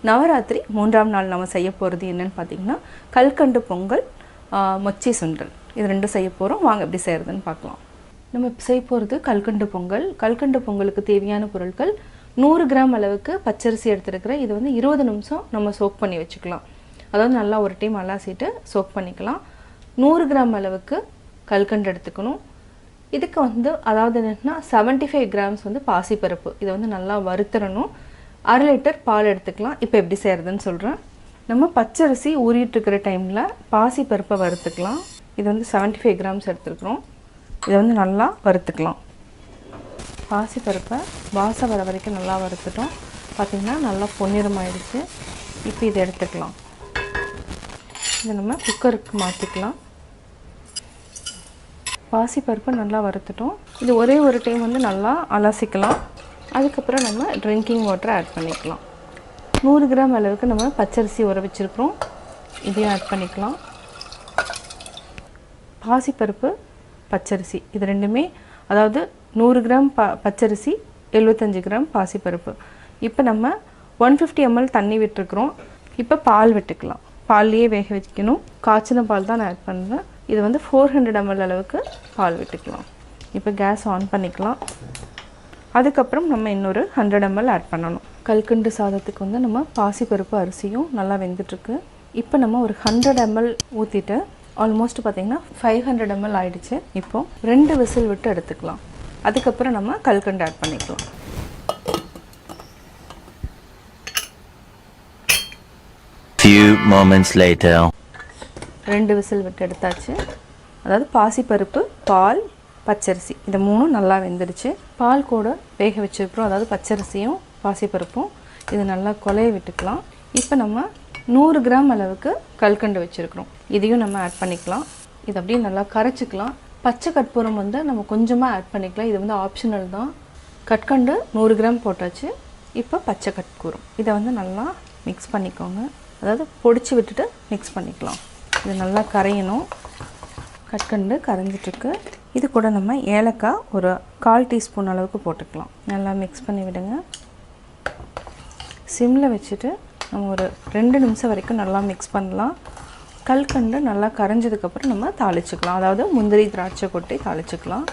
நவராத்திரி 3ஆம் நாள் நம்ம செய்ய போகிறது என்னன்னு பார்த்தீங்கன்னா கல்கண்டு பொங்கல் மொச்சை சுண்டல் இது ரெண்டும் செய்ய போகிறோம். வாங்க எப்படி செய்கிறதுன்னு பார்க்கலாம். நம்ம செய்ய போகிறது கல்கண்டு பொங்கல். கல்கண்டு பொங்கலுக்கு தேவையான பொருட்கள் 100 கிராம் அளவுக்கு பச்சரிசி எடுத்துருக்கிறேன். இது வந்து 20 நிமிஷம் நம்ம சோக் பண்ணி வச்சுக்கலாம். அதாவது நல்லா ஒரு டைம் அலசிட்டு சோக் பண்ணிக்கலாம். 100 கிராம் அளவுக்கு கல்கண்டு எடுத்துக்கணும். இதுக்கு வந்து அதாவது என்னென்னா 75 கிராம்ஸ் வந்து பாசிப்பருப்பு. இதை வந்து நல்லா வறுத்துறணும். 1/2 லிட்டர் பால் எடுத்துக்கலாம். இப்போ எப்படி செய்கிறதுன்னு சொல்கிறேன். நம்ம பச்சரிசி ஊறிட்டுருக்கிற டைமில் பாசிப்பருப்பை வறுத்துக்கலாம். இது வந்து 75 கிராம்ஸ் எடுத்துருக்குறோம். இதை வந்து நல்லா வறுத்துக்கலாம். பாசிப்பருப்பை வாசம் வர வரைக்கும் நல்லா வறுத்துட்டோம். பார்த்திங்கன்னா நல்லா பொன்னிறமாயிடுச்சு. இப்போ இதை எடுத்துக்கலாம். இதை நம்ம குக்கருக்கு மாற்றிக்கலாம். பாசிப்பருப்பை நல்லா வறுத்துட்டோம். இது ஒரே ஒரு டைம் வந்து நல்லா அலசிக்கலாம். அதுக்கப்புறம் நம்ம ட்ரிங்கிங் வாட்டரை ஆட் பண்ணிக்கலாம். 100 கிராம் அளவுக்கு நம்ம பச்சரிசி ஊற வச்சுருக்கிறோம். இதையும் ஆட் பண்ணிக்கலாம். பாசிப்பருப்பு பச்சரிசி இது ரெண்டுமே, அதாவது 100 கிராம் பச்சரிசி 75 கிராம் பாசிப்பருப்பு. இப்போ நம்ம 150 ml தண்ணி விட்டுருக்குறோம். இப்போ பால் விட்டுக்கலாம். பால்லையே வேக வைக்கணும். காய்ச்சின பால் தான் நான் ஆட் பண்ணுறேன். இது வந்து 400 ml அளவுக்கு பால் விட்டுக்கலாம். இப்போ கேஸ் ஆன் பண்ணிக்கலாம். அதுக்கப்புறம் நம்ம இன்னொரு 100 ml ஆட் பண்ணணும். கல்கண்டு சாதத்துக்கு வந்து நம்ம பாசிப்பருப்பு அரிசியும் நல்லா வெந்துட்டுருக்கு. இப்போ நம்ம ஒரு 100 ml ஊற்றிட்டு ஆல்மோஸ்ட் பார்த்திங்கன்னா 500 ml ஆகிடுச்சு. இப்போது 2 விசில் விட்டு எடுத்துக்கலாம். அதுக்கப்புறம் நம்ம கல்கண்டு ஆட் பண்ணிக்கலாம். Few moments later. 2 விசில் விட்டு எடுத்தாச்சு. அதாவது பாசிப்பருப்பு, பால், பச்சரிசி இது மூணும் நல்லா வெந்துடுச்சு. பால் கூட வேக வச்சுருக்கிறோம். அதாவது பச்சரிசியும் பாசிப்பருப்பும் இது நல்லா கொலைய விட்டுக்கலாம். இப்போ நம்ம 100 கிராம் அளவுக்கு கல்கண்டு வச்சுருக்கிறோம். இதையும் நம்ம ஆட் பண்ணிக்கலாம். இது அப்படியே நல்லா கரைச்சிக்கலாம். பச்சை கற்பூரம் வந்து நம்ம கொஞ்சமாக ஆட் பண்ணிக்கலாம். இது வந்து ஆப்ஷனல் தான். கற்கண்டு 100 கிராம் போட்டாச்சு. இப்போ பச்சை கற்பூரம் இதை வந்து நல்லா மிக்ஸ் பண்ணிக்கோங்க. அதாவது பொடிச்சு விட்டுட்டு மிக்ஸ் பண்ணிக்கலாம். இது நல்லா கரையணும். கற்கண்டு கரைஞ்சிட்ருக்கு. இது கூட நம்ம ஏலக்காய் ஒரு 1/4 டீஸ்பூன் அளவுக்கு போட்டுக்கலாம். நல்லா மிக்ஸ் பண்ணி விடுங்க. சிம்மில் வச்சுட்டு நம்ம ஒரு 2 நிமிஷம் வரைக்கும் நல்லா மிக்ஸ் பண்ணலாம். கல்கண்டு நல்லா கரைஞ்சதுக்கப்புறம் நம்ம தாளிச்சுக்கலாம். அதாவது முந்திரி திராட்சை கொட்டி தாளிச்சுக்கலாம்.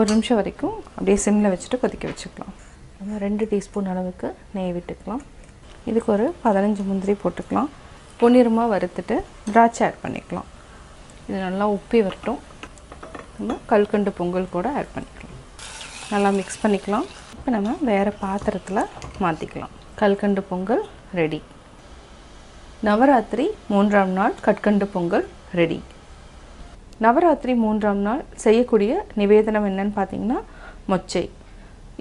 1 நிமிஷம் வரைக்கும் அப்படியே சிம்மில் வச்சுட்டு கொதிக்க வச்சுக்கலாம். நம்ம 2 டீஸ்பூன் அளவுக்கு நெய் விட்டுக்கலாம். இதுக்கு ஒரு 15 முந்திரி போட்டுக்கலாம். பொன்னிறமாக வறுத்துட்டு திராட்சை ஆட் பண்ணிக்கலாம். இது நல்லா உப்பி வரட்டும். நம்ம கல்கண்டு பொங்கல் கூட ஆட் பண்ணிக்கலாம். நல்லா மிக்ஸ் பண்ணிக்கலாம். இப்போ நம்ம வேறு பாத்திரத்தில் மாற்றிக்கலாம். கல்கண்டு பொங்கல் ரெடி. நவராத்திரி 3ஆம் நாள் கற்கண்டு பொங்கல் ரெடி. நவராத்திரி 3ஆம் நாள் செய்யக்கூடிய நிவேதனம் என்னன்னு பார்த்தீங்கன்னா மொச்சை.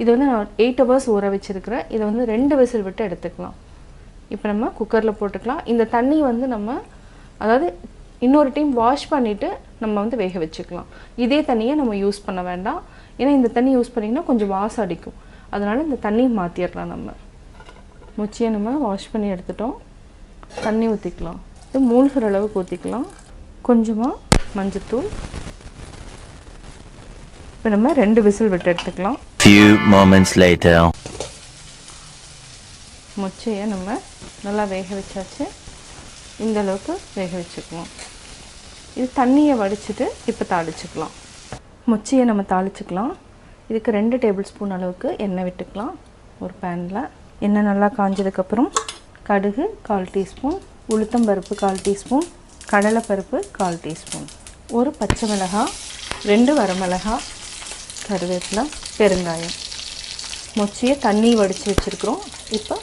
இது வந்து நான் 8 hours ஊற வச்சுருக்கிறேன். இதை வந்து 2 விசில் விட்டு எடுத்துக்கலாம். இப்போ நம்ம குக்கரில் போட்டுக்கலாம். இந்த தண்ணி வந்து நம்ம அதாவது இன்னொரு டைம் வாஷ் பண்ணிவிட்டு நம்ம வந்து வேக வச்சுக்கலாம். இதே தண்ணியை நம்ம யூஸ் பண்ண வேண்டாம். ஏன்னா இந்த தண்ணி யூஸ் பண்ணிங்கன்னா கொஞ்சம் வாசம் அடிக்கும். அதனால் இந்த தண்ணியை மாற்றிடலாம். நம்ம மொச்சியை நம்ம வாஷ் பண்ணி எடுத்துட்டோம். தண்ணி ஊற்றிக்கலாம். இது மூழ்கிற அளவுக்கு ஊற்றிக்கலாம். கொஞ்சமாக மஞ்சத்தூள். இப்போ நம்ம 2 விசில் விட்டு எடுத்துக்கலாம். Few moments later. மொச்சையை நம்ம நல்லா வேக வச்சாச்சு. இந்த அளவுக்கு வேக வச்சுக்கலாம். இது தண்ணியை வடிச்சிட்டு இப்போ தாளிச்சுக்கலாம். மொச்சையை நம்ம தாளிச்சுக்கலாம். இதுக்கு 2 டேபிள் ஸ்பூன் அளவுக்கு எண்ணெய் விட்டுக்கலாம். ஒரு பேனில் எண்ணெய் நல்லா காஞ்சதுக்கப்புறம் கடுகு 1/4 டீஸ்பூன், உளுத்தம்பருப்பு 1/4 டீஸ்பூன், கடலைப்பருப்பு 1/4 டீஸ்பூன், ஒரு பச்சை மிளகாய், 2 வரமிளகாய், கருவேப்பிலை, பெருங்காயம். மொச்சையை தண்ணி வடித்து வச்சுருக்குறோம். இப்போ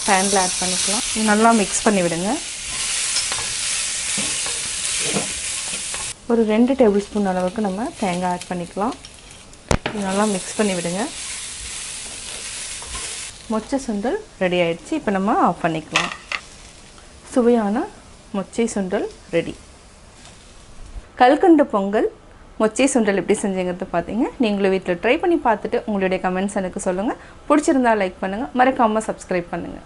பேனில் ஆட் பண்ணிக்கலாம். நல்லா மிக்ஸ் பண்ணி விடுங்க. ஒரு 2 டேபிள் ஸ்பூன் அளவுக்கு நம்ம தேங்காய் ஆட் பண்ணிக்கலாம். நல்லா மிக்ஸ் பண்ணி விடுங்க. மொச்சை சுண்டல் ரெடி ஆகிடுச்சு. இப்போ நம்ம ஆஃப் பண்ணிக்கலாம். சுவையான மொச்சை சுண்டல் ரெடி. கல்கண்டு பொங்கல் மொச்சை சுண்டல் எப்படி செஞ்சீங்கிறது பார்த்தீங்க. நீங்களும் வீட்டில் ட்ரை பண்ணி பார்த்துட்டு உங்களுடைய கமெண்ட்ஸ் எனக்கு சொல்லுங்கள். பிடிச்சிருந்தா லைக் பண்ணுங்கள். மறக்காமல் சப்ஸ்கிரைப் பண்ணுங்கள்.